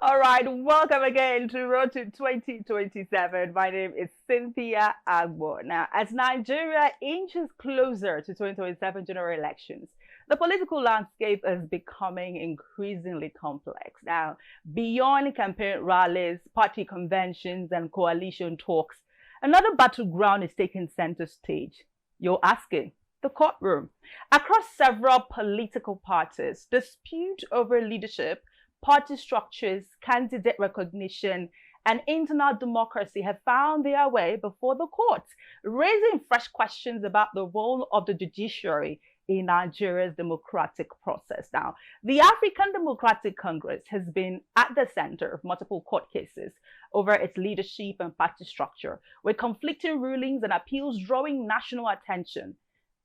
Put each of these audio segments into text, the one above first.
All right, welcome again to Road to 2027. My name is Cynthia Agbo. Now, as Nigeria inches closer to 2027 general elections, the political landscape is becoming increasingly complex. Now, beyond campaign rallies, party conventions, and coalition talks, another battleground is taking center stage. You're asking, the courtroom. Across several political parties, dispute over leadership, party structures, candidate recognition, and internal democracy have found their way before the courts, raising fresh questions about the role of the judiciary in Nigeria's democratic process. Now, the African Democratic Congress has been at the center of multiple court cases over its leadership and party structure, with conflicting rulings and appeals drawing national attention.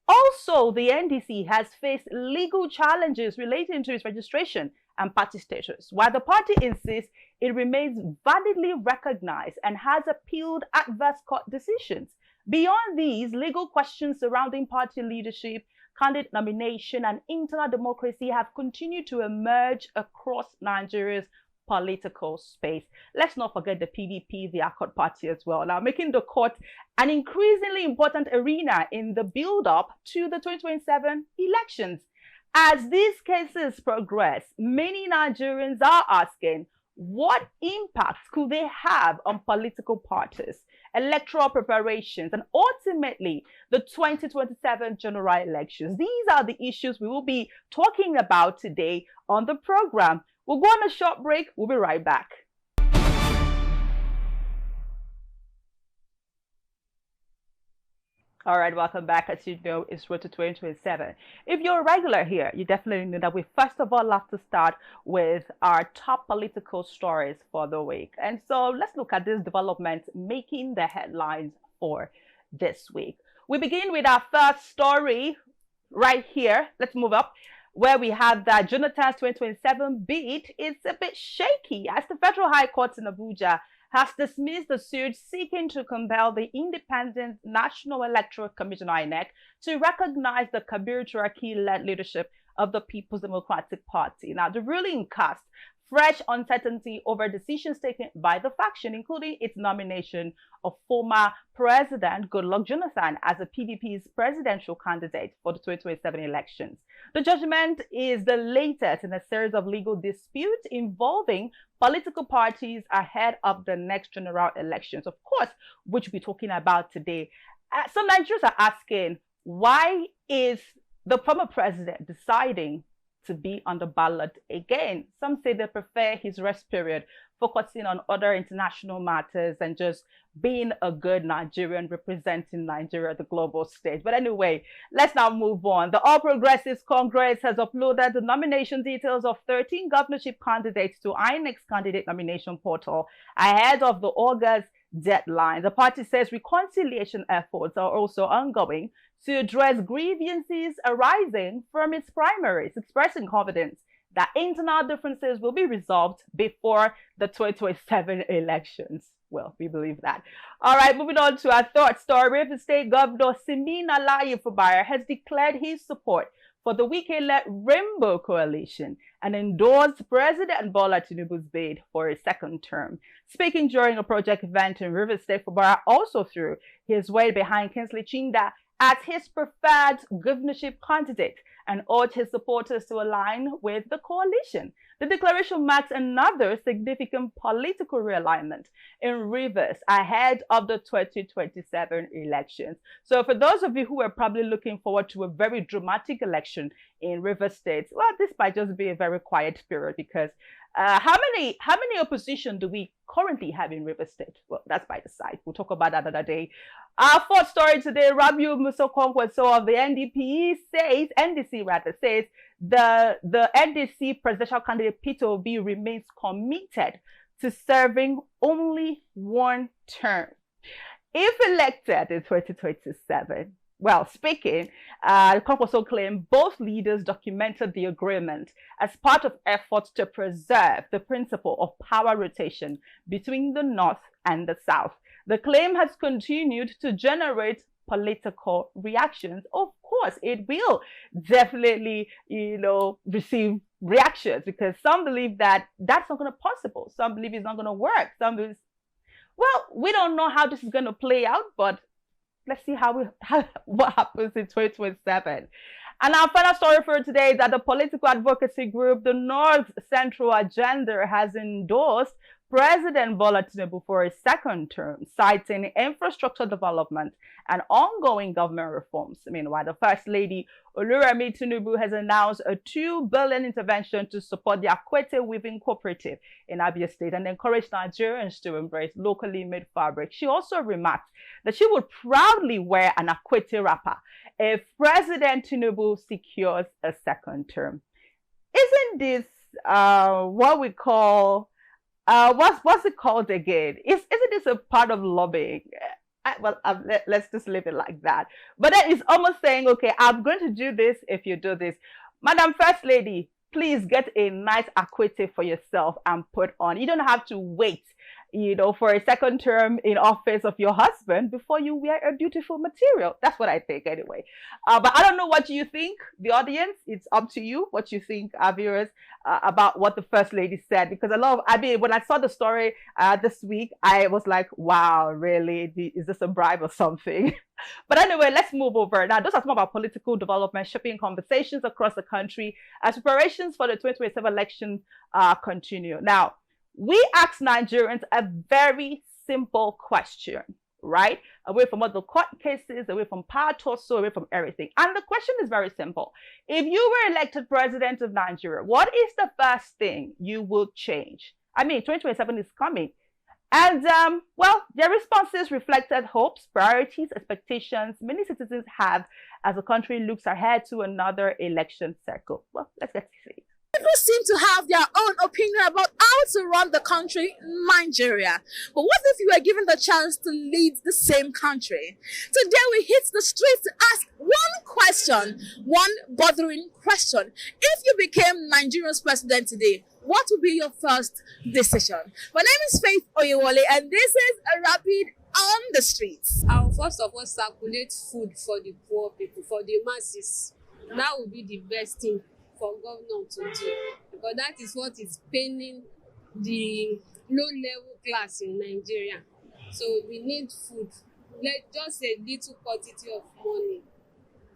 Also, the NDC has faced legal challenges relating to its registration and party status, while the party insists it remains validly recognized and has appealed adverse court decisions. Beyond these, legal questions surrounding party leadership, candidate nomination, and internal democracy have continued to emerge across Nigeria's political space. Let's not forget the PDP, the Accord Party as well, now making the court an increasingly important arena in the build-up to the 2027 elections. As these cases progress, many Nigerians are asking, what impact could they have on political parties, electoral preparations, and ultimately the 2027 general elections? These are the issues we will be talking about today on the program. We'll go on a short break. We'll be right back. All right, welcome back. As you know, it's Road to 2027. If you're a regular here, you definitely know that we first of all have to start with our top political stories for the week. And so let's look at this development making the headlines for this week. We begin with our first story right here. Let's move up, where we have that Jonathan's 2027 bid is a bit shaky as the Federal High Court in Abuja has dismissed the suit seeking to compel the Independent National Electoral Commission (INEC) to recognize the Kabir Turaki-led leadership of the People's Democratic Party. Now, the ruling cast fresh uncertainty over decisions taken by the faction, including its nomination of former President Goodluck Jonathan as the PDP's presidential candidate for the 2027 elections. The judgment is the latest in a series of legal disputes involving political parties ahead of the next general elections, of course, which we'll be talking about today. Some Nigerians are asking, why is the former president deciding to be on the ballot again? Some say they prefer his rest period, focusing on other international matters and just being a good Nigerian representing Nigeria at the global stage. But anyway, let's now move on. The All Progressives Congress has uploaded the nomination details of 13 governorship candidates to INEC's candidate nomination portal ahead of the August deadline. The party says reconciliation efforts are also ongoing to address grievances arising from its primaries, expressing confidence that internal differences will be resolved before the 2027 elections. Well, we believe that. All right, moving on to our third story. River State Governor Simin Alayi Fubara has declared his support for the Wike-led Rainbow Coalition and endorsed President Bola Tinubu's bid for a second term. Speaking during a project event in River State, Fubara also threw his weight behind Kingsley Chinda as his preferred governorship candidate and urged his supporters to align with the coalition. The declaration marks another significant political realignment in Rivers ahead of the 2027 elections. So for those of you who are probably looking forward to a very dramatic election in Rivers State, well, this might just be a very quiet period because how many opposition do we currently have in Rivers State? Well, that's by the side. We'll talk about that another day. Our fourth story today, Rabiu Musa Kwankwaso of the NDC says the NDC presidential candidate Peter Obi remains committed to serving only one term. If elected in 2027, well, speaking, Kwankwaso claimed both leaders documented the agreement as part of efforts to preserve the principle of power rotation between the North and the South. The claim has continued to generate political reactions. Of course, it will definitely, receive reactions because some believe that that's not going to possible. Some believe it's not going to work. Some believe, well, we don't know how this is going to play out, but let's see what happens in 2027. And our final story for today is that the political advocacy group, the North Central Agenda, has endorsed President Bola Tinubu for a second term, citing infrastructure development and ongoing government reforms. Meanwhile, the First Lady, Oluremi Tinubu, has announced a $2 billion intervention to support the Akwete Weaving Cooperative in Abia State and encourage Nigerians to embrace locally made fabric. She also remarked that she would proudly wear an Akwete wrapper if President Tinubu secures a second term. Isn't this what we call what's it called again? Isn't this a part of lobbying? Let's just leave it like that. But then it's almost saying, okay, I'm going to do this if you do this. Madam First Lady, please get a nice Akwete for yourself and put on. You don't have to wait, for a second term in office of your husband before you wear a beautiful material. That's what I think anyway. But I don't know what you think, the audience. It's up to you what you think, our viewers, about what the First Lady said. Because when I saw the story this week, I was like, wow, really? Is this a bribe or something? But anyway, let's move over. Now, those are some of our political development, shaping conversations across the country as preparations for the 2027 elections continue. Now, we ask Nigerians a very simple question, right? Away from all the court cases, away from power tussle, away from everything. And the question is very simple. If you were elected president of Nigeria, what is the first thing you will change? 2027 is coming. And, their responses reflected hopes, priorities, expectations many citizens have as the country looks ahead to another election cycle. Well, let's get to it. People seem to have their own opinion about how to run the country, Nigeria. But what if you were given the chance to lead the same country? Today we hit the streets to ask one question, one bothering question. If you became Nigeria's president today, what would be your first decision? My name is Faith Oyewole, and this is a rapid on the streets. I'll first of all circulate food for the poor people, for the masses. That would be the best thing for government to do, because that is what is paining the low-level class in Nigeria. So we need food. Just a little quantity of money.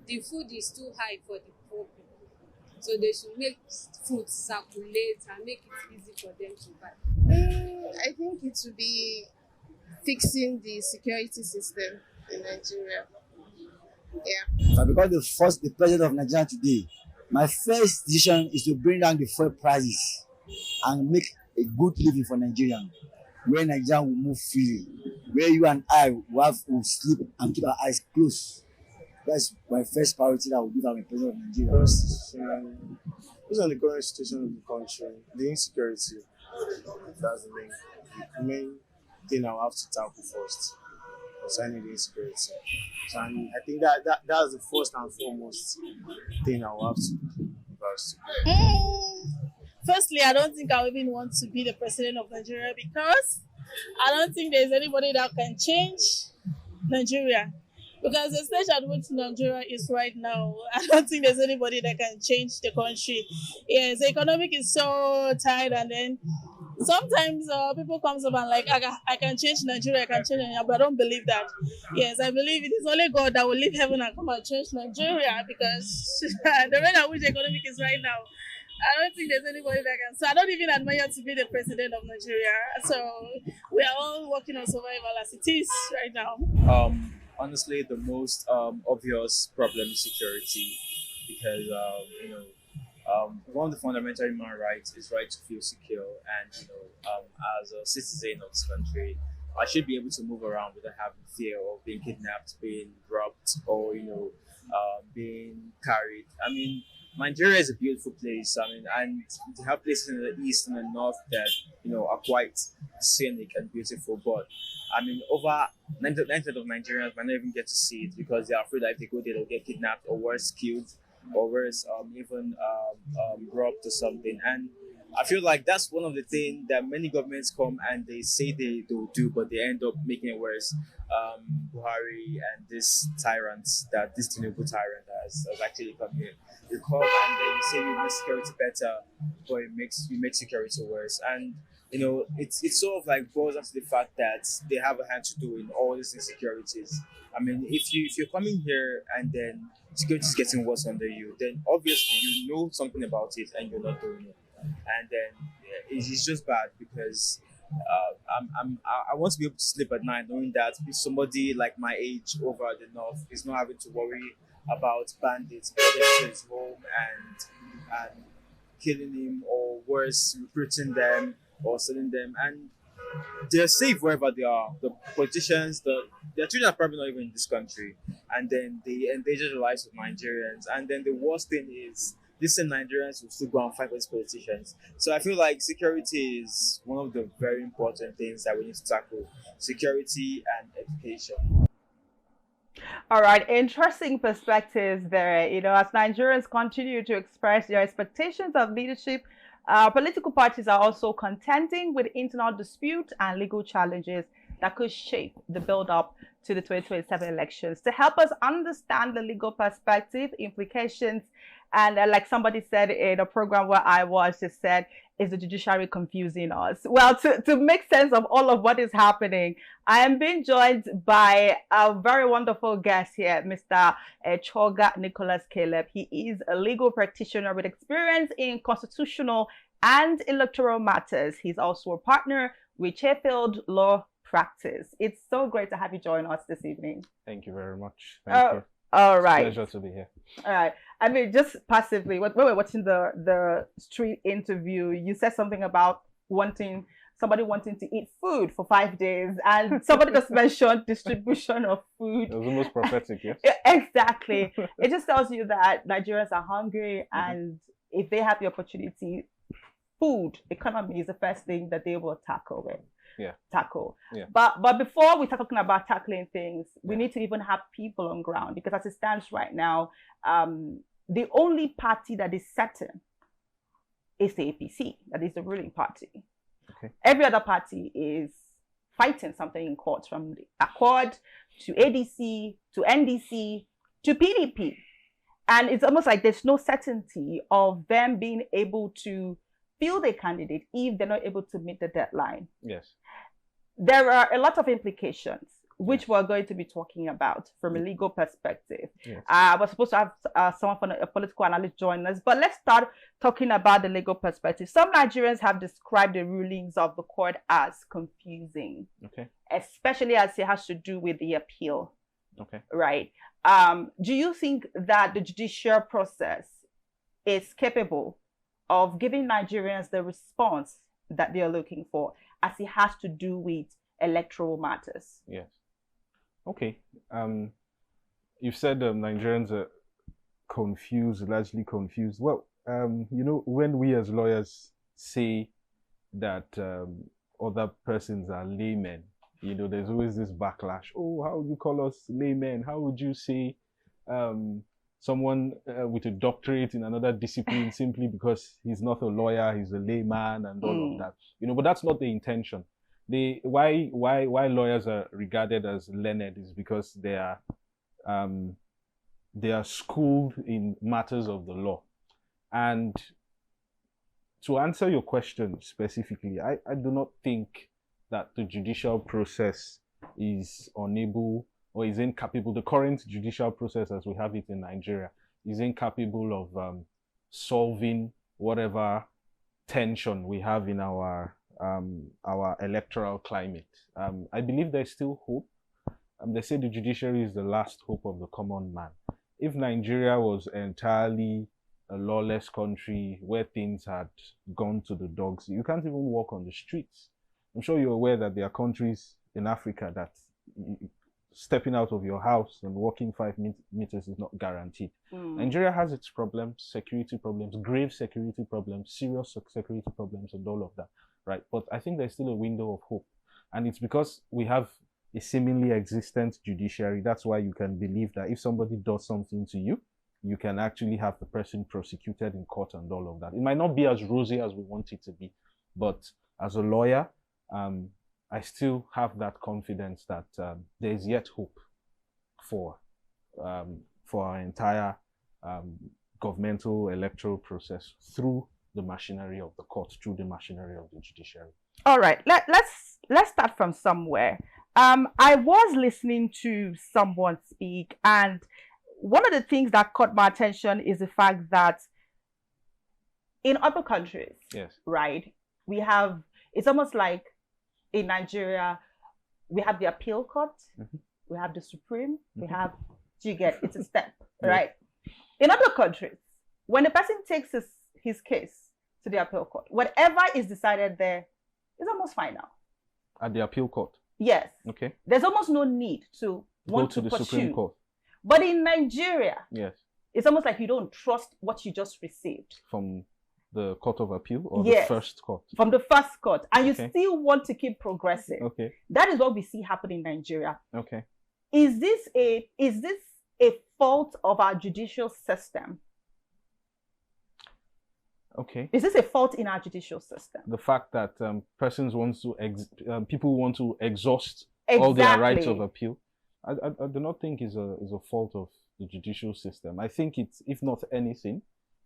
The food is too high for the poor people. So they should make food circulate and make it easy for them to buy. I think it would be fixing the security system in Nigeria. Yeah. So because the president of Nigeria today, my first decision is to bring down the fuel prices and make a good living for Nigerians, where Nigeria will move freely, where you and I will sleep and keep our eyes closed. That's my first priority that I will give our president of Nigeria. Based on the current situation of the country, the insecurity, that's the main thing I will have to tackle first, concerning the insecurity. So I think that's the first and foremost thing I will have to do. Firstly, I don't think I even want to be the president of Nigeria because I don't think there's anybody that can change Nigeria. Because the stage at which Nigeria is right now, I don't think there's anybody that can change the country. Yes, the economic is so tight, and then sometimes people come up and like, I can change Nigeria, I can change Nigeria, but I don't believe that. Yes, I believe it is only God that will leave heaven and come and change Nigeria, because the way at which the economic is right now, I don't think there's anybody that can. So I don't even admire to be the president of Nigeria. So we are all working on survival as it is right now. Honestly, the most obvious problem is security, because one of the fundamental human rights is right to feel secure, and as a citizen of this country, I should be able to move around without having fear of being kidnapped, being robbed, or being carried. Nigeria is a beautiful place. And they have places in the east and the north that are quite scenic and beautiful. But over 90% of Nigerians might not even get to see it because they are afraid that if they go there, they'll get kidnapped or worse, killed, or worse, even robbed or something. And I feel like that's one of the things that many governments come and they say they'll do, but they end up making it worse. Buhari and this Tinubu tyrant has actually come here. You come and then you say you make security better, but you make security worse. And it's sort of like boils down to the fact that they have a hand to do in all these insecurities. I mean, if you're coming here and then security is getting worse under you, then obviously you know something about it and you're not doing it, and then it's just bad because I want to be able to sleep at night knowing that if somebody like my age over the north is not having to worry about bandits getting to his home and killing him, or worse, recruiting them or selling them, and they're safe wherever they are. The politicians, their children are probably not even in this country, and then they endanger the lives of Nigerians. And then the worst thing is, these same Nigerians will still go and fight with these politicians. So I feel like security is one of the very important things that we need to tackle: security and education. All right, interesting perspectives there. As Nigerians continue to express their expectations of leadership, political parties are also contending with internal disputes and legal challenges that could shape the build-up to the 2027 elections. To help us understand the legal perspective, implications, and like somebody said in a program where I was, just said, is the judiciary confusing us? Well, to make sense of all of what is happening, I am being joined by a very wonderful guest here, Mr. Choga Nicholas Caleb. He is a legal practitioner with experience in constitutional and electoral matters. He's also a partner with Sheffield Law Practice. It's so great to have you join us this evening. Thank you very much. Thank you. All right. It's a pleasure to be here. All right. I mean, just passively, when we were watching the street interview, you said something about somebody wanting to eat food for 5 days, and somebody just mentioned distribution of food. It was almost prophetic, yes? Exactly. It just tells you that Nigerians are hungry, and if they have the opportunity, food economy is the first thing that they will tackle with. Yeah. But before we start talking about tackling things, we need to even have people on ground, because as it stands right now, the only party that is certain is the APC, that is the ruling party. Okay. Every other party is fighting something in court, from the Accord to ADC to NDC to PDP. And it's almost like there's no certainty of them being able to field a candidate if they're not able to meet the deadline. Yes. There are a lot of implications, which we're going to be talking about from a legal perspective. Yes. We're supposed to have someone from a political analyst join us, but let's start talking about the legal perspective. Some Nigerians have described the rulings of the court as confusing, especially as it has to do with the appeal. Right. Do you think that the judicial process is capable of giving Nigerians the response that they are looking for, as it has to do with electoral matters? Yes. Okay. You've said Nigerians are confused, largely confused. Well, when we as lawyers say that other persons are laymen, there's always this backlash. Oh, how would you call us laymen? How would you say someone with a doctorate in another discipline simply because he's not a lawyer, he's a layman and all of that? But that's not the intention. Why lawyers are regarded as learned is because they are schooled in matters of the law. And to answer your question specifically, I do not think that the judicial process is unable or is incapable. The current judicial process as we have it in Nigeria is incapable of solving whatever tension we have in our electoral climate. I believe there's still hope. They say the judiciary is the last hope of the common man. If Nigeria was entirely a lawless country where things had gone to the dogs, you can't even walk on the streets. I'm sure you're aware that there are countries in Africa that stepping out of your house and walking 5 meters is not guaranteed. Nigeria has its problems, security problems, grave security problems, serious security problems, and all of that, right? But I think there's still a window of hope. And it's because we have a seemingly existent judiciary. That's why you can believe that if somebody does something to you you can actually have the person prosecuted in court and all of that. It might not be as rosy as we want it to be, but as a lawyer, I still have that confidence that there is yet hope for our entire governmental electoral process through the machinery of the court, through the machinery of the judiciary. All right, let's start from somewhere. I was listening to someone speak, and one of the things that caught my attention is the fact that in other countries, yes, right, we have, it's almost like in Nigeria, we have the appeal court, we have the Supreme, we have, do you get, it's a step, right? In other countries, when a person takes his case to the appeal court, whatever is decided there is almost final. At the appeal court? Yes. Okay. There's almost no need to want to the pursue. Supreme Court. But in Nigeria, yes, it's almost like you don't trust what you just received. From the Court of Appeal or yes, the first court? From the first court. And you still want to keep progressing. Okay. That is what we see happening in Nigeria. Okay. Is this a fault of our judicial system? Okay. Is this a fault in our judicial system? The fact that people want to exhaust all their rights of appeal, I do not think is a fault of the judicial system. I think it's, if not anything,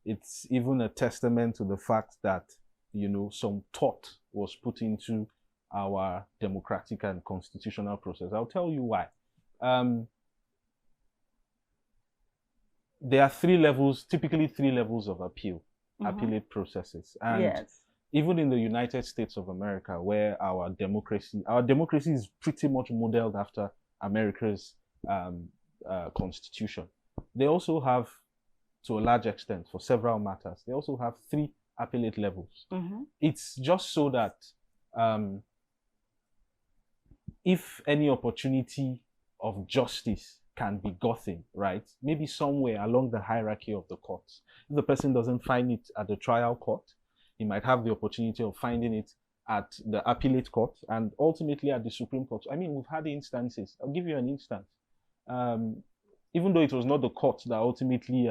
it's even a testament to the fact that, you know, some thought was put into our democratic and constitutional process. I'll tell you why. There are typically three levels of appeal. Appellate processes, and even in the United States of America, where our democracy is pretty much modeled after America's constitution, they also have, to a large extent, for several matters, they also have 3 appellate levels. It's just so that if any opportunity of justice can be gotten, right, maybe somewhere along the hierarchy of the courts. If the person doesn't find it at the trial court, he might have the opportunity of finding it at the appellate court and ultimately at the Supreme Court. I mean, we've had instances. I'll give you an instance. Even though it was not the court that ultimately,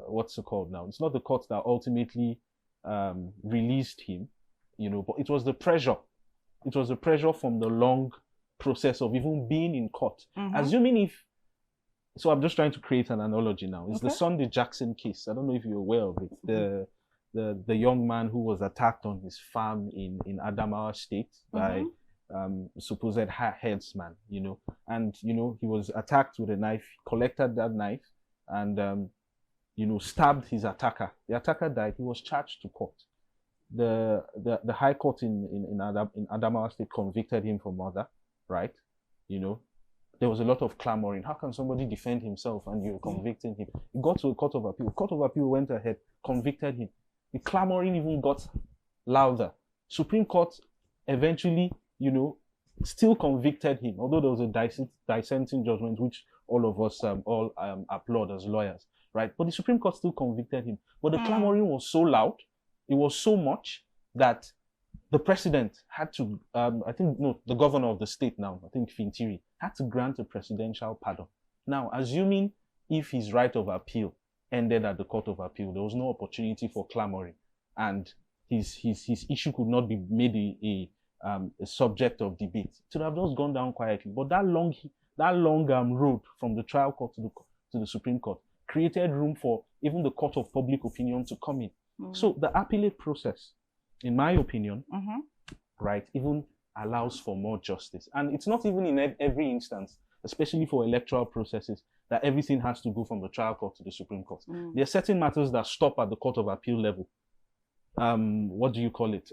what's it called now? It's not the court that ultimately released him, you know, but it was the pressure. It was the pressure from the long process of even being in court. Assuming so I'm just trying to create an analogy now. It's the Sunday Jackson case. I don't know if you're aware of it. The young man who was attacked on his farm in Adamawa State by supposed herdsman, you know, and you know, he was attacked with a knife, collected that knife, and you know, stabbed his attacker. The attacker died. He was charged to court. The High Court in Adamawa State convicted him for murder. Right, you know, there was a lot of clamoring. How can somebody defend himself and you're convicting him? He got to a court of appeal. Court of appeal went ahead, convicted him. The clamoring even got louder. Supreme Court eventually, you know, still convicted him, although there was a dissenting judgment, which all of us applaud as lawyers, right? But the Supreme Court still convicted him. But the clamoring was so loud, it was so much that the president had to, the governor of the state now, I think Fintiri, had to grant a presidential pardon. Now, assuming if his right of appeal ended at the Court of Appeal, there was no opportunity for clamoring, and his issue could not be made a subject of debate. It would have just gone down quietly. But that long road from the trial court to the Supreme Court created room for even the court of public opinion to come in. So the appellate process, in my opinion, right, even allows for more justice. And it's not even in every instance, especially for electoral processes, that everything has to go from the trial court to the Supreme Court. There are certain matters that stop at the Court of Appeal level. What do you call it?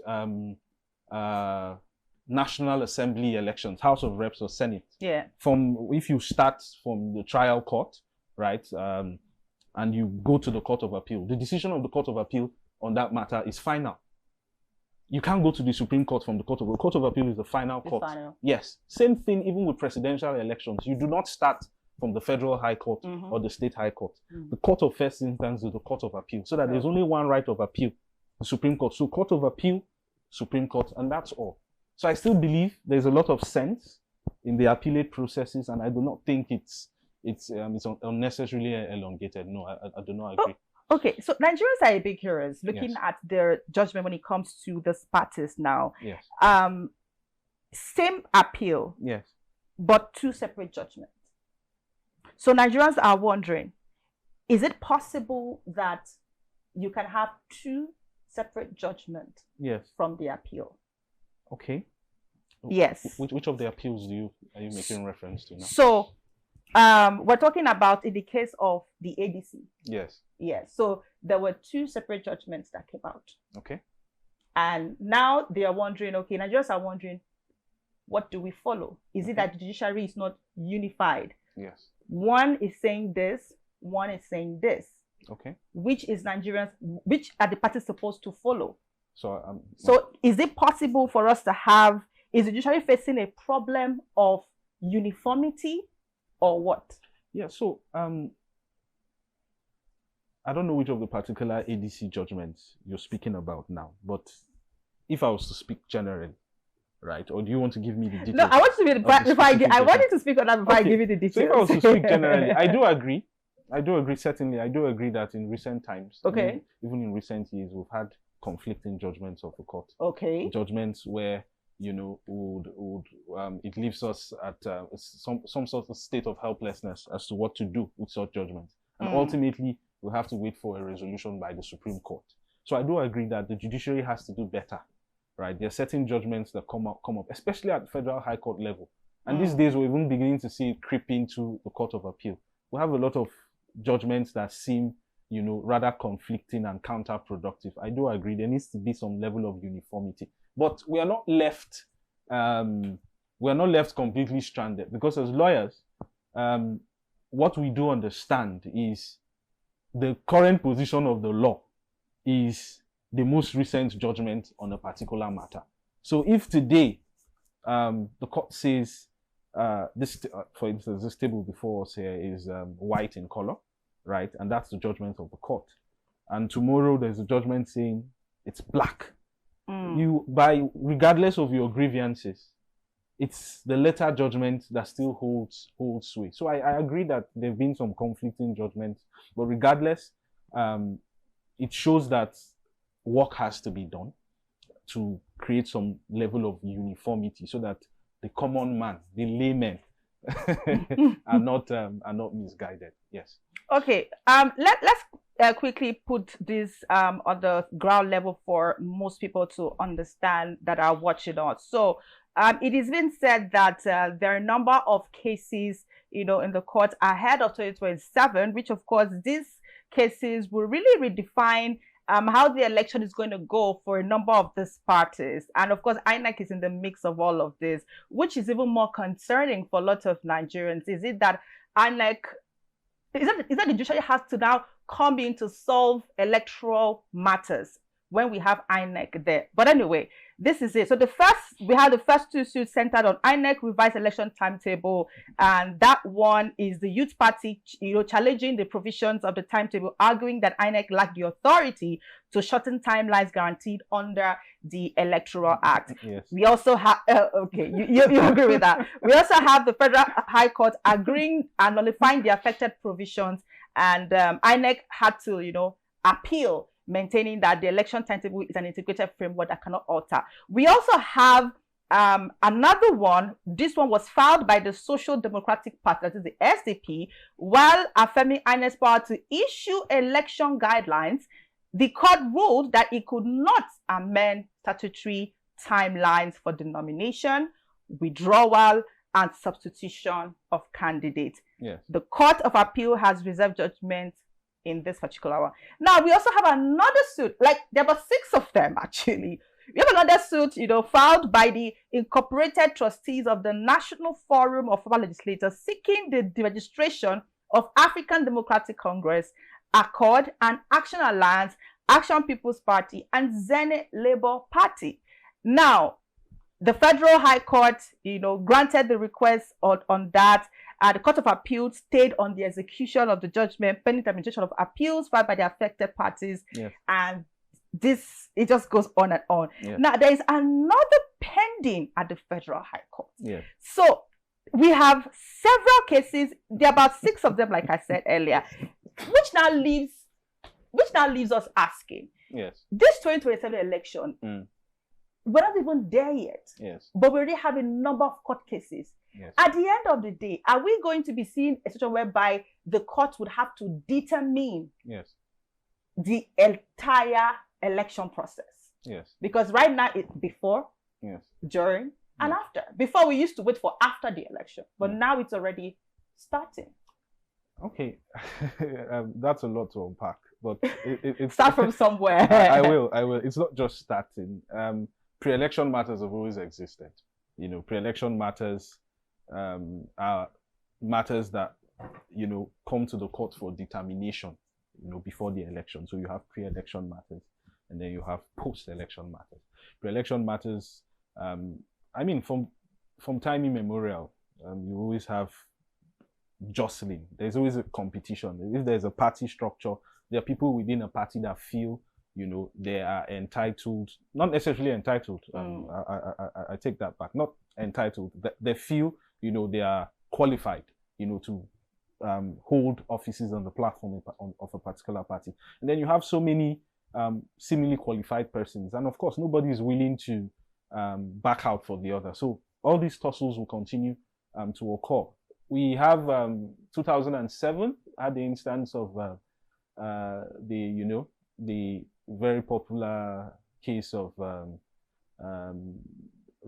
National Assembly elections, House of Reps or Senate. Yeah. If you start from the trial court, right, and you go to the Court of Appeal, the decision of the Court of Appeal on that matter is final. You can't go to the Supreme Court from the Court of Appeal is the final court. Final. Yes. Same thing even with presidential elections. You do not start from the Federal High Court or the State High Court. The Court of First Instance is the Court of Appeal. So that there's only one right of appeal, the Supreme Court. So Court of Appeal, Supreme Court, and that's all. So I still believe there's a lot of sense in the appellate processes, and I do not think it's it's unnecessarily elongated. No, I do not agree. Okay, so Nigerians are big heroes looking Yes. at their judgment when it comes to these parties now. Yes. Same appeal, Yes. but two separate judgments. So Nigerians are wondering, is it possible that you can have two separate judgments Yes. from the appeal? Okay. Yes. Which of the appeals are you making reference to now? So we're talking about in the case of the ADC. Yes. Yes. So there were two separate judgments that came out. Okay. And now they are wondering, okay, Nigerians are wondering, what do we follow? Is it that the judiciary is not unified? Yes. One is saying this, one is saying this. Okay. Which is Nigerians, which are the parties supposed to follow? So Is it possible for us to have, is the judiciary facing a problem of uniformity or what? yeah, so I don't know which of the particular ADC judgments you're speaking about now, but if I was to speak generally, right? Or do you want to give me the details? No, I want to be I wanted to speak on that before I give you the details. So if I was to speak generally, I do agree, certainly. I do agree that in recent times, Okay. even in recent years, we've had conflicting judgments of the court. Okay. Judgments where, it leaves us at some sort of state of helplessness as to what to do with such judgments. And ultimately, we have to wait for a resolution by the Supreme Court. So I do agree that the judiciary has to do better, right? There are certain judgments that come up, especially at the Federal High Court level. And these days, we're even beginning to see it creep into the Court of Appeal. We have a lot of judgments that seem, rather conflicting and counterproductive. I do agree there needs to be some level of uniformity, but we are not left completely stranded, because as lawyers, what we do understand is the current position of the law is the most recent judgment on a particular matter. So if today the court says for instance, this table before us here is white in color, right? And that's the judgment of the court. And tomorrow there's a judgment saying it's black. Regardless of your grievances, it's the later judgment that still holds sway. So I agree that there have been some conflicting judgments, but regardless, it shows that work has to be done to create some level of uniformity so that the common man, the laymen, are not misguided. Yes. Okay. Let's quickly put this on the ground level for most people to understand that are watching us. So it has been said that there are a number of cases, in the court ahead of 2027, which of course these cases will really redefine how the election is going to go for a number of these parties. And of course, INEC is in the mix of all of this, which is even more concerning for a lot of Nigerians. Is it that INEC, is that the judiciary has to now come in to solve electoral matters when we have INEC there? But anyway, this is it. So we have the first two suits centered on INEC revised election timetable, and that one is the Youth Party, challenging the provisions of the timetable, arguing that INEC lacked the authority to shorten timelines guaranteed under the Electoral Act. Yes. We also have okay, you agree with that. We also have the Federal High Court agreeing and nullifying the affected provisions, and INEC had to, appeal, maintaining that the election timetable is an integrated framework that cannot alter. We also have another one. This one was filed by the Social Democratic Party, that is the SDP, while affirming INEC's power to issue election guidelines. The court ruled that it could not amend statutory timelines for the nomination, withdrawal, and substitution of candidates. Yes. The Court of Appeal has reserved judgment in this particular one. Now, we also have another suit, like there were 6 of them actually. We have another suit, filed by the incorporated trustees of the National Forum of Former Legislators, seeking the deregistration of African Democratic Congress, Accord and Action Alliance, Action People's Party, and Zenith Labour Party. Now, the Federal High Court, granted the request on that. The Court of Appeal stayed on the execution of the judgment pending the administration of appeals filed by the affected parties. Yes. And it just goes on and on. Yes. Now, there is another pending at the Federal High Court. Yes. So we have several cases. There are about 6 of them, like I said earlier, which now leaves us asking. Yes. This 2027 election, we're not even there yet. Yes. But we already have a number of court cases. Yes. At the end of the day, are we going to be seeing a situation whereby the court would have to determine Yes. the entire election process? Yes. Because right now it's before, Yes. during, and after. Before we used to wait for after the election, but now it's already starting. Okay, that's a lot to unpack, but it's Start from somewhere. I will. It's not just starting. Pre-election matters have always existed. You know, pre-election matters are matters that, you know, come to the court for determination, you know, before the election. So you have pre-election matters, and then you have post-election matters. Pre-election matters, I mean, from time immemorial, you always have jostling. There's always a competition. If there's a party structure, there are people within a party that feel, you know, they are entitled, not necessarily entitled. I take that back. Not entitled. They feel, you know, they are qualified, you know, to hold offices on the platform of a particular party. And then you have so many similarly qualified persons, and of course, nobody is willing to back out for the other. So all these tussles will continue to occur. We have 2007 had the instance of the very popular case of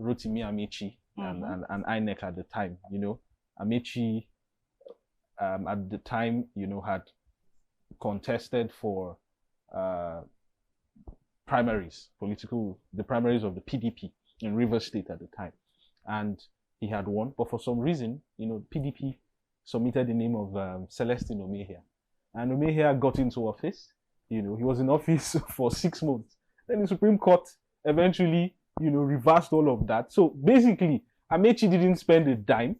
Rotimi Amechi and INEC at the time. You know, Amechi at the time, you know, had contested for the primaries of the PDP in Rivers State at the time, and he had won, but for some reason, you know, PDP submitted the name of Celestine Omehia, and Omehia got into office. You know, he was in office for 6 months. Then the Supreme Court eventually, you know, reversed all of that. So basically, Amechi didn't spend a dime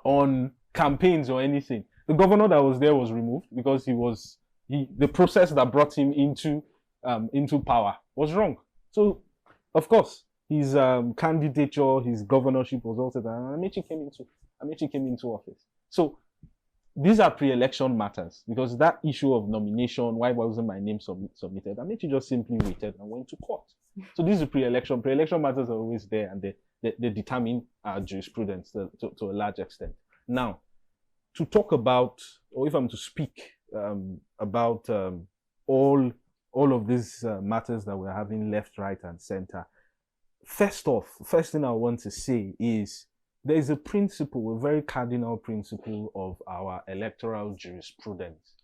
on campaigns or anything. The governor that was there was removed because the process that brought him into power was wrong. So, of course, his candidature, his governorship was also that Amechi came into office. So these are pre-election matters, because that issue of nomination, why wasn't my name submitted? Amechi just simply waited and went to court. So this is pre-election. Pre-election matters are always there, and they determine our jurisprudence to a large extent. Now, to talk about, or if I'm to speak about all of these matters that we're having left, right, and center, first thing I want to say is there is a principle, a very cardinal principle of our electoral jurisprudence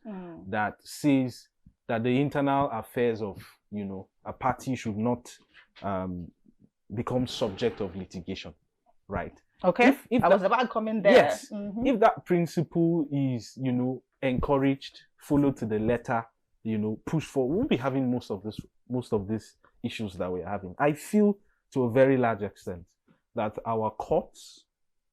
that says that the internal affairs of, you know, a party should not become subject of litigation, right? Okay, if I was about to come in there. Yes, if that principle is, you know, encouraged, followed to the letter, you know, pushed forward, we'll be having most of these issues that we're having. I feel to a very large extent that our courts,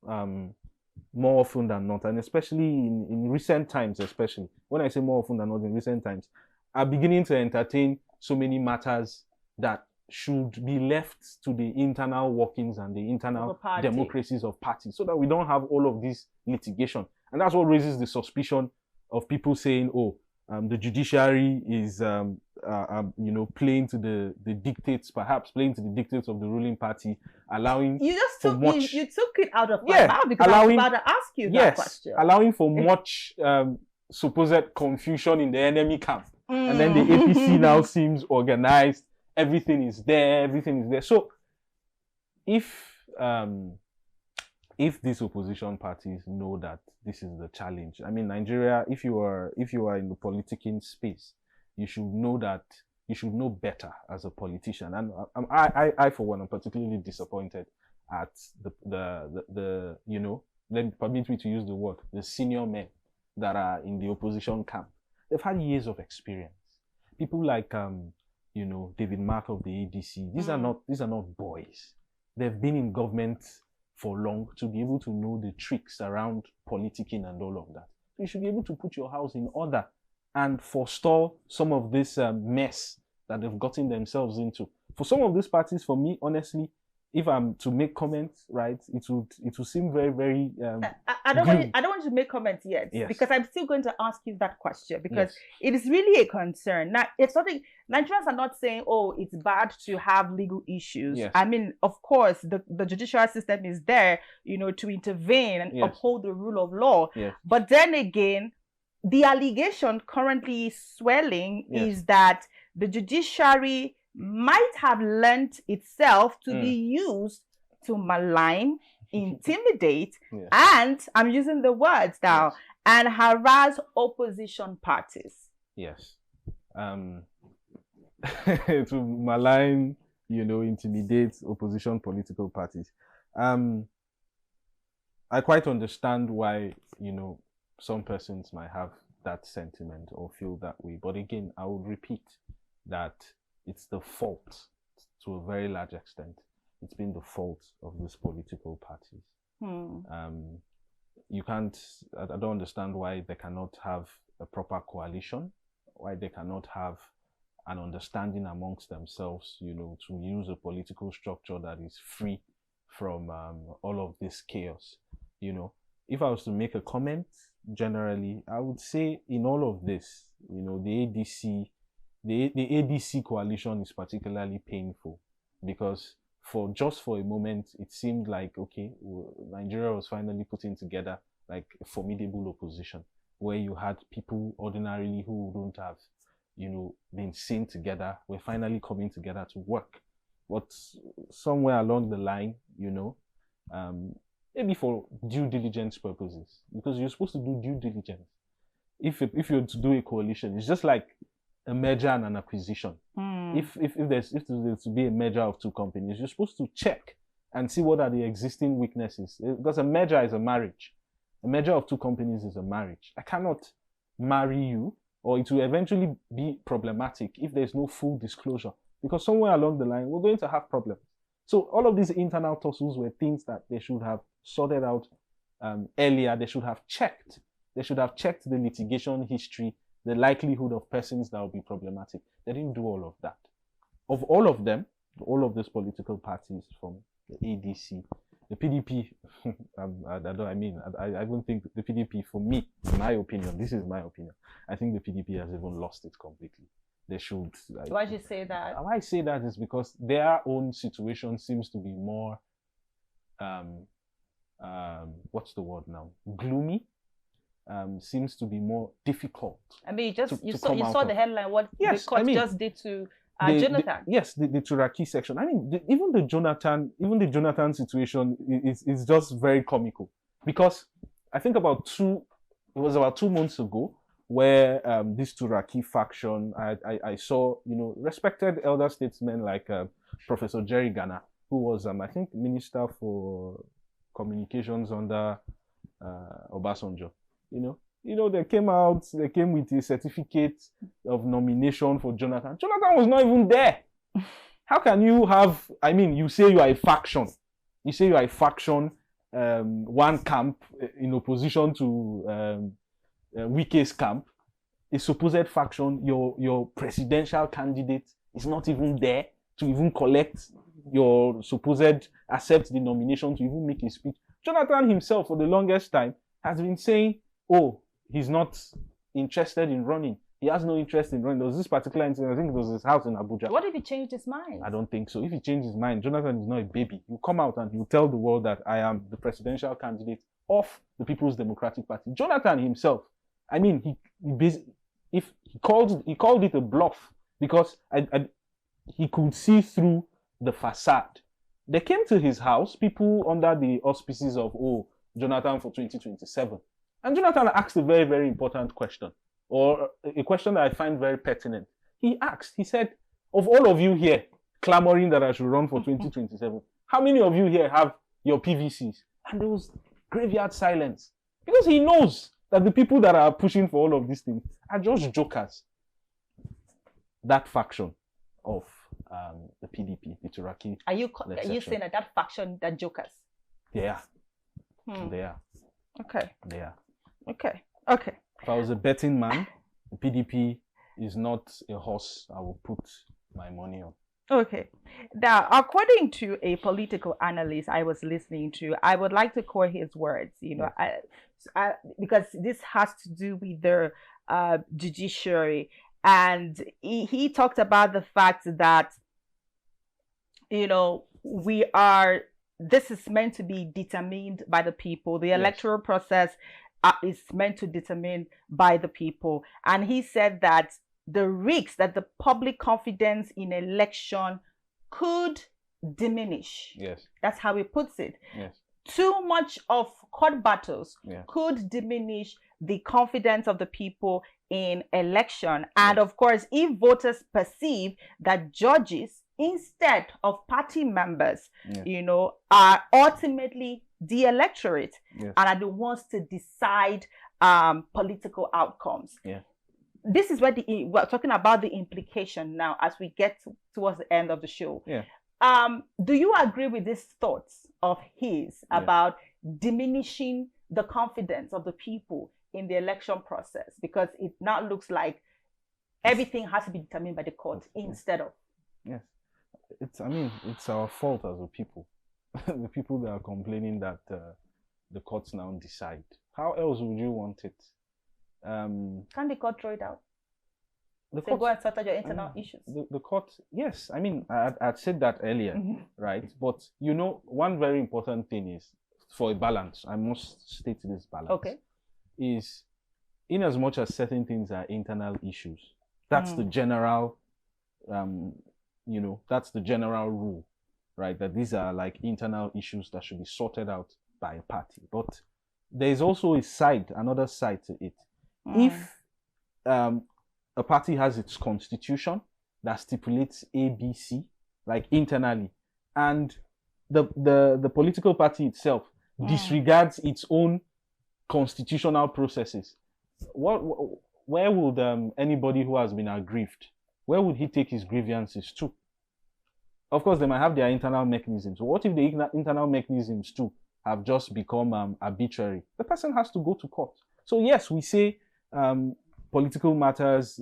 more often than not, and especially in recent times, especially when I say more often than not in recent times, are beginning to entertain so many matters that should be left to the internal workings and the internal democracies of parties, so that we don't have all of this litigation. And that's what raises the suspicion of people saying, oh, the judiciary is, you know, playing to the dictates, perhaps playing to the dictates of the ruling party, allowing you took it out of my yeah, mouth, because I was about to ask you that question. Allowing for much supposed confusion in the enemy camp, and then the APC now seems organized. Everything is there. So, if these opposition parties know that this is the challenge, I mean, Nigeria, if you are in the politicking space, you should know that you should know better as a politician. And I for one, am particularly disappointed at the you know, permit me to use the word, the senior men that are in the opposition camp. They've had years of experience. People like you know, David Mark of the ADC. These are not boys. They've been in government for long to be able to know the tricks around politicking and all of that. You should be able to put your house in order and forestall some of this mess that they've gotten themselves into. For some of these parties, for me, honestly, if I'm to make comments, right, it would seem very, very I don't want you to make comments yet, yes, because I'm still going to ask you that question, because yes, it is really a concern. Now, it's something Nigerians are not saying, oh, it's bad to have legal issues. yes, I mean, of course, the judicial system is there, to intervene and yes, uphold the rule of law. yes, But then again, the allegation currently swelling yes, is that the judiciary might have lent itself to be used to malign, intimidate, yes, and I'm using the words now, yes, and harass opposition parties. yes. To malign, intimidate opposition political parties. I quite understand why, some persons might have that sentiment or feel that way. But again, I would repeat that it's the fault, to a very large extent. It's been the fault of these political parties. You can't, I don't understand why they cannot have a proper coalition, why they cannot have an understanding amongst themselves, to use a political structure that is free from all of this chaos. If I was to make a comment generally, I would say in all of this, the ADC coalition is particularly painful, because for a moment it seemed like, okay, Nigeria was finally putting together like a formidable opposition, where you had people ordinarily who wouldn't have been seen together, were finally coming together to work. But somewhere along the line, maybe for due diligence purposes, because you're supposed to do due diligence. If you're to do a coalition, it's just like a merger and an acquisition. If there's to be a merger of two companies, you're supposed to check and see what are the existing weaknesses. Because a merger is a marriage. A merger of two companies is a marriage. I cannot marry you, or it will eventually be problematic if there's no full disclosure. Because somewhere along the line, we're going to have problems. So all of these internal tussles were things that they should have sorted out earlier. They should have checked. They should have checked the litigation history, the likelihood of persons that will be problematic. They didn't do all of that. Of all of them, all of these political parties, from the ADC, the PDP, I don't think the PDP, for me, in my opinion, this is my opinion, I think the PDP has even lost it completely. They should. Why do you say that? Why I say that is because their own situation seems to be more, what's the word now? Gloomy. Seems to be more difficult. I mean, you saw the headline. What the court just did to Jonathan. The Turaki section. I mean, even the Jonathan situation is just very comical, because I think it was about 2 months ago, where this Turaki faction, I saw, respected elder statesmen like Professor Jerry Gana, who was, I think, Minister for Communications under Obasanjo. They came with a certificate of nomination for Jonathan. Jonathan was not even there. How can you have, you say you are a faction. You say you are a faction, one camp in opposition to Wike's camp, a supposed faction. Your presidential candidate is not even there to even collect your supposed, accept the nomination, to even make a speech. Jonathan himself, for the longest time, has been saying, oh, he's not interested in running. He has no interest in running. There was this particular incident, I think it was his house in Abuja. What if he changed his mind? I don't think so. If he changed his mind, Jonathan is not a baby. He'll come out and he'll tell the world that I am the presidential candidate of the People's Democratic Party. Jonathan himself, he called it a bluff, because he could see through the facade. They came to his house, people under the auspices of, Jonathan for 2027. And Jonathan asked a very, very important question, or a question that I find very pertinent. He said, of all of you here clamoring that I should run for 2027, how many of you here have your PVCs? And there was graveyard silence, because he knows that the people that are pushing for all of these things are just jokers. That faction of the PDP, the Turaki. Are you saying that faction, that jokers? Yeah. They are. Okay. They are. Okay. If I was a betting man, the PDP is not a horse I will put my money on. Okay. Now, according to a political analyst I was listening to, I would like to quote his words, Yes. because this has to do with the judiciary. And he talked about the fact that, this is meant to be determined by the people. The Yes. electoral process is meant to determine by the people. And he said that the risk that the public confidence in election could diminish. Yes. That's how he puts it. Yes. Too much of court battles Yeah. could diminish the confidence of the people in election. And of course, if voters perceive that judges, instead of party members, are ultimately the electorate Yes. and are the ones to decide political outcomes. Yeah. This is where we're talking about the implication now as we get towards the end of the show. Yeah. Do you agree with these thoughts of his about diminishing the confidence of the people in the election process, because it now looks like everything has to be determined by the court instead of? Yes. It's our fault as a people. The people that are complaining that the courts now decide. How else would you want it? Can the court throw it out? The Say, go and sort out your internal issues. The court, yes. I'd said that earlier, right? But one very important thing is, for a balance, I must state this balance. Okay. Is in as much as certain things are internal issues, that's the general, that's the general rule, right? That these are like internal issues that should be sorted out by a party. But there's also another side to it. If a party has its constitution that stipulates A, B, C, like internally, and the political party itself disregards its own constitutional processes, where would anybody who has been aggrieved, where would he take his grievances to? Of course, they might have their internal mechanisms. What if the internal mechanisms too have just become arbitrary? The person has to go to court. So yes, we say political matters,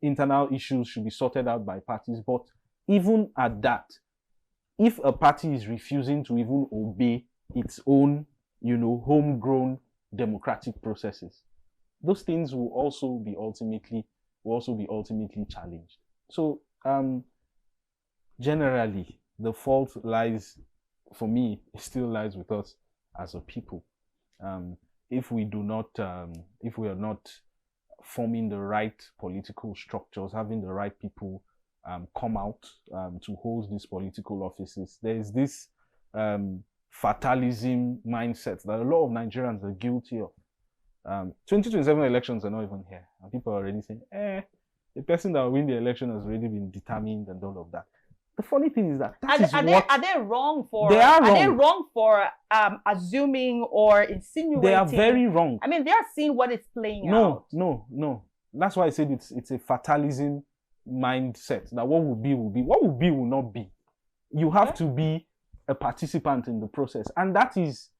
internal issues should be sorted out by parties. But even at that, if a party is refusing to even obey its own, homegrown democratic processes, those things will also be ultimately challenged. So generally, the fault lies, for me, it still lies with us as a people. If we are not forming the right political structures, having the right people come out to hold these political offices, there is this fatalism mindset that a lot of Nigerians are guilty of. 2027 elections are not even here, and people are already saying, the person that will win the election has already been determined and all of that. The funny thing is that are they wrong for? They are wrong. Are they wrong for assuming or insinuating? They are very wrong. They are seeing what is playing out. No. That's why I said it's a fatalism mindset, that what will be will be. What will be will not be. You have to be a participant in the process, and that is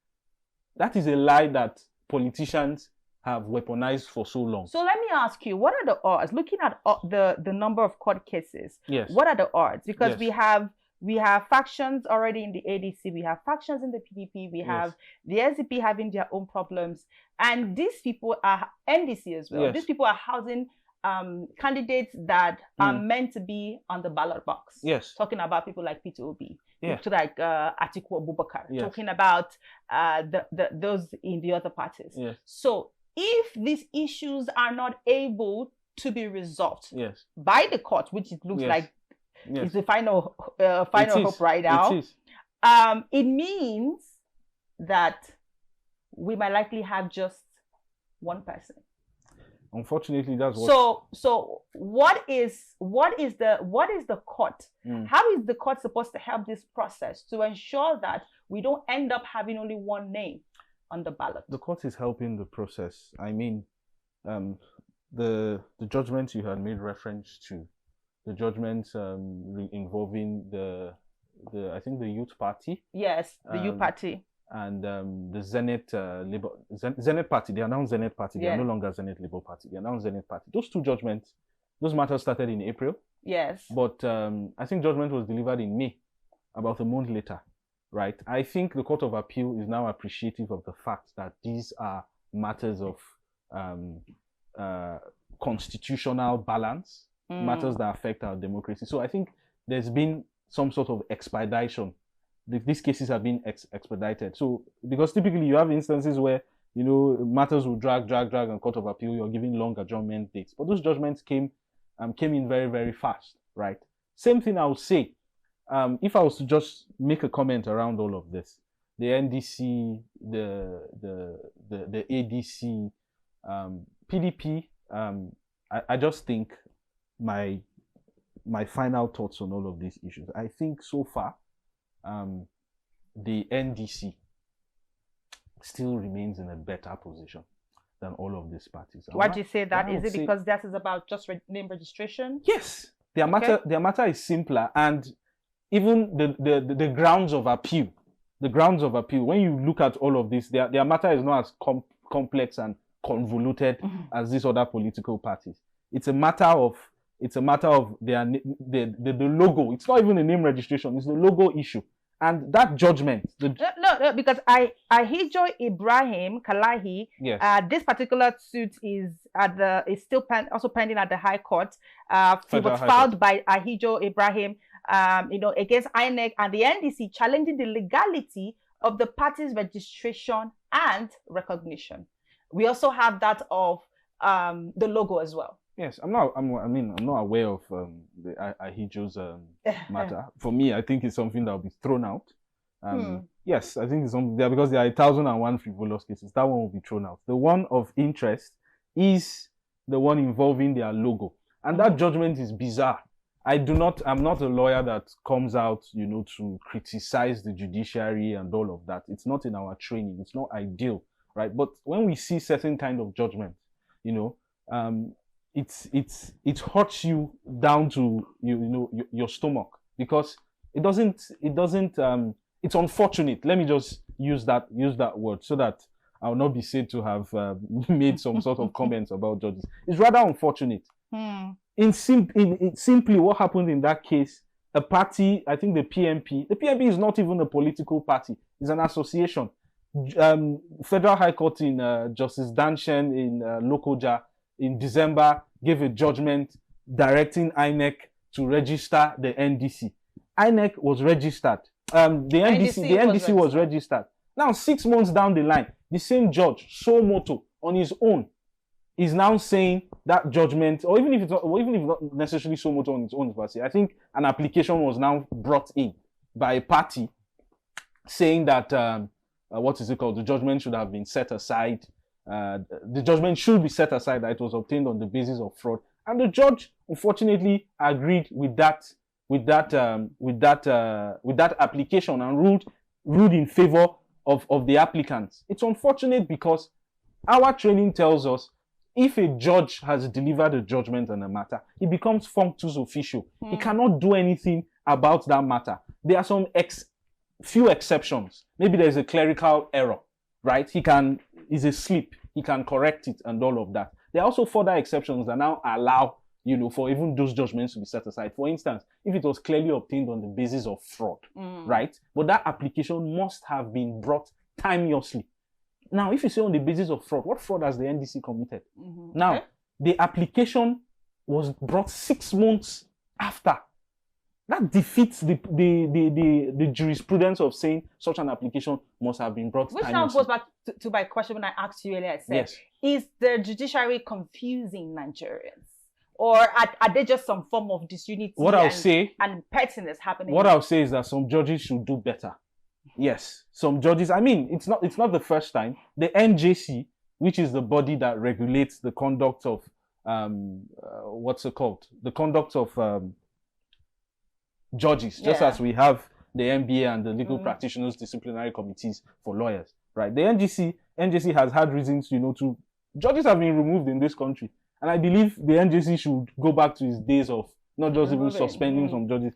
a lie that politicians have weaponized for so long. So let me ask you, what are the odds? Looking at the number of court cases, yes, what are the odds? Because yes, we have factions already in the ADC, we have factions in the PDP, we have the SDP having their own problems, and these people are NDC as well. Yes. These people are housing candidates that are meant to be on the ballot box. Yes. Talking about people like Peter Obi, yeah, like Atiku Abubakar, yes, talking about those in the other parties. Yes. So if these issues are not able to be resolved, yes, by the court, which it looks yes, like yes, it's the final hope right now, it means that we might likely have just one person. Unfortunately, that's what. So what is the court? How is the court supposed to help this process to ensure that we don't end up having only one name on the ballot? The court is helping the process. The judgment you had made reference to, the judgments involving the I think the Youth Party. Yes, the Youth Party. And the Zenith Zenith Party. They announced Zenith Party. They are no longer Zenith Labour Party. They announced Zenith Party. Those two judgments those matters started in April, Yes. but I think judgment was delivered in May, about a month later, right? I think the Court of Appeal is now appreciative of the fact that these are matters of constitutional balance, matters that affect our democracy. So I think there's been some sort of expedition. These cases have been expedited. So because typically you have instances where, you know, matters will drag and Court of Appeal, you're giving long adjournment dates. But those judgments came in very, very fast, right? Same thing I would say. If I was to just make a comment around all of this, the NDC, the ADC, PDP, I just think my final thoughts on all of these issues. I think so far, the NDC still remains in a better position than all of these parties. Why do you say that? Is it because that is about just name registration? Yes, their matter is simpler, and even the grounds of appeal. The grounds of appeal. When you look at all of this, their matter is not as complex and convoluted as these other political parties. It's a matter of the logo. It's not even a name registration. It's the logo issue. And that judgment. No, because Ahijo Ibrahim Kalahi, yes. This particular suit is still also pending at the High Court. It was filed by Ahijo Ibrahim, against INEC and the NDC, challenging the legality of the party's registration and recognition. We also have that of the logo as well. Yes, I'm not aware of the Ahijo's matter. For me, I think it's something that will be thrown out. Yes, I think it's something there because there are 1,001 frivolous cases. That one will be thrown out. The one of interest is the one involving their logo, and that judgment is bizarre. I'm not a lawyer that comes out, to criticize the judiciary and all of that. It's not in our training. It's not ideal, right? But when we see certain kind of judgment, it hurts you down to your stomach because it's unfortunate. Let me just use that word so that I'll not be said to have made some sort of comments about judges. It's rather unfortunate. Simply what happened in that case, a party, I think the PMP is not even a political party, it's an association. Federal High Court in Justice Danshen in Lokoja in December gave a judgment directing INEC to register the NDC. INEC was registered. The NDC was registered. Now, 6 months down the line, the same judge, Somoto, on his own, is now saying that judgment, or even if it's not necessarily Somoto on its own, I think an application was now brought in by a party saying that the judgment should have been set aside. The judgment should be set aside, that it was obtained on the basis of fraud, and the judge unfortunately agreed with that application and ruled in favor of the applicants. It's unfortunate because our training tells us if a judge has delivered a judgment on a matter, it becomes functus officio. He cannot do anything about that matter. There are some few exceptions. Maybe there's a clerical error, right? It's a slip. He can correct it and all of that. There are also further exceptions that now allow, for even those judgments to be set aside. For instance, if it was clearly obtained on the basis of fraud, right? But that application must have been brought timeously. Now, if you say on the basis of fraud, what fraud has the NDC committed? Now, the application was brought 6 months after. That defeats the jurisprudence of saying such an application must have been brought. Which now goes back to my question when I asked you earlier. I said, yes. Is the judiciary confusing Nigerians? Or are they just some form of disunity and pettiness happening? What I'll say is that some judges should do better. Yes, some judges. I mean, it's not the first time. The NJC, which is the body that regulates the conduct of the conduct of judges, just as we have the MBA and the legal practitioners disciplinary committees for lawyers, right? The NJC has had reasons, judges have been removed in this country, and I believe the NJC should go back to its days of not just even suspending some judges,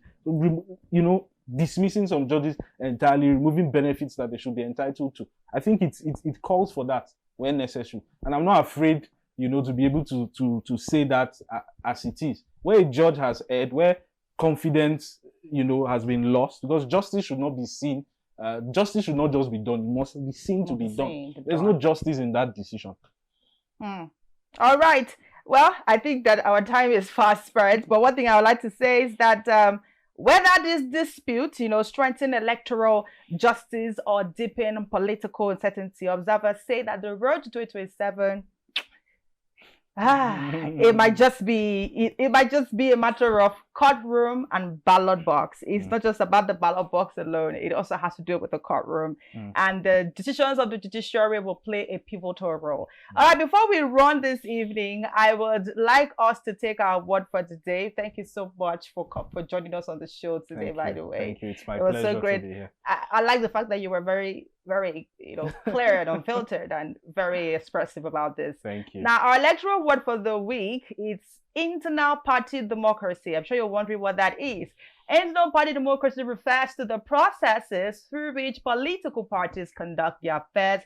dismissing some judges entirely, removing benefits that they should be entitled to. I think it calls for that when necessary, and I'm not afraid to be able to say that as it is. Where a judge has erred, where confidence, has been lost, because justice should not be seen. Justice should not just be done; it must be seen to be done. There's no justice in that decision. All right. Well, I think that our time is fast spent, but one thing I would like to say is that whether this dispute, strengthen electoral justice or deepen political uncertainty, observers say that the road to 2027, it might just be a matter of courtroom and ballot box. It's not just about the ballot box alone. It also has to do with the courtroom, and the decisions of the judiciary will play a pivotal role. All right, before we run this evening, I would like us to take our word for today. Thank you so much for joining us on the show today. By the way, thank you. It's my pleasure. It was so great. To be here. I like the fact that you were very, very, clear and unfiltered and very expressive about this. Thank you. Now, our electoral word for the week is internal party democracy. I'm sure you're wondering what that is. Internal party democracy refers to the processes through which political parties conduct their affairs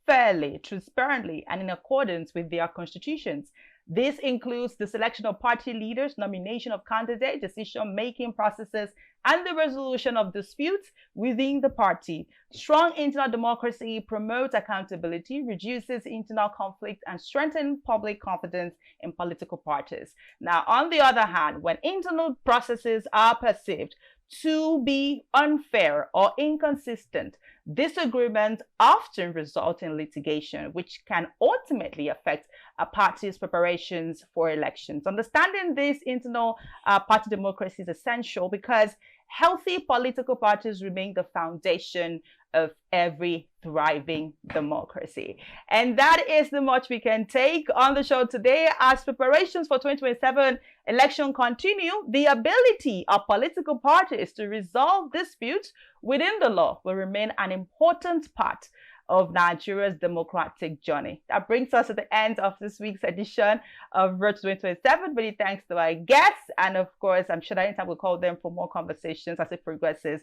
fairly, transparently, and in accordance with their constitutions. This includes the selection of party leaders, nomination of candidates, decision-making processes, and the resolution of disputes within the party. Strong internal democracy promotes accountability, reduces internal conflict, and strengthens public confidence in political parties. Now, on the other hand, when internal processes are perceived to be unfair or inconsistent, disagreements often result in litigation, which can ultimately affect a party's preparations for elections. Understanding this internal party democracy is essential because healthy political parties remain the foundation of every thriving democracy. And that is the much we can take on the show today. As preparations for 2027 election continue, the ability of political parties to resolve disputes within the law will remain an important part of Nigeria's democratic journey. That brings us to the end of this week's edition of Road to 2027. Many thanks to our guests, and of course, I'm sure that anytime we call them for more conversations as it progresses,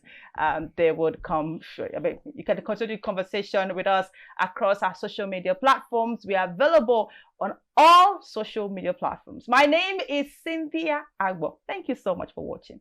they would come. I mean, you can continue conversation with us across our social media platforms. We are available on all social media platforms. My name is Cynthia Agbo. Thank you so much for watching.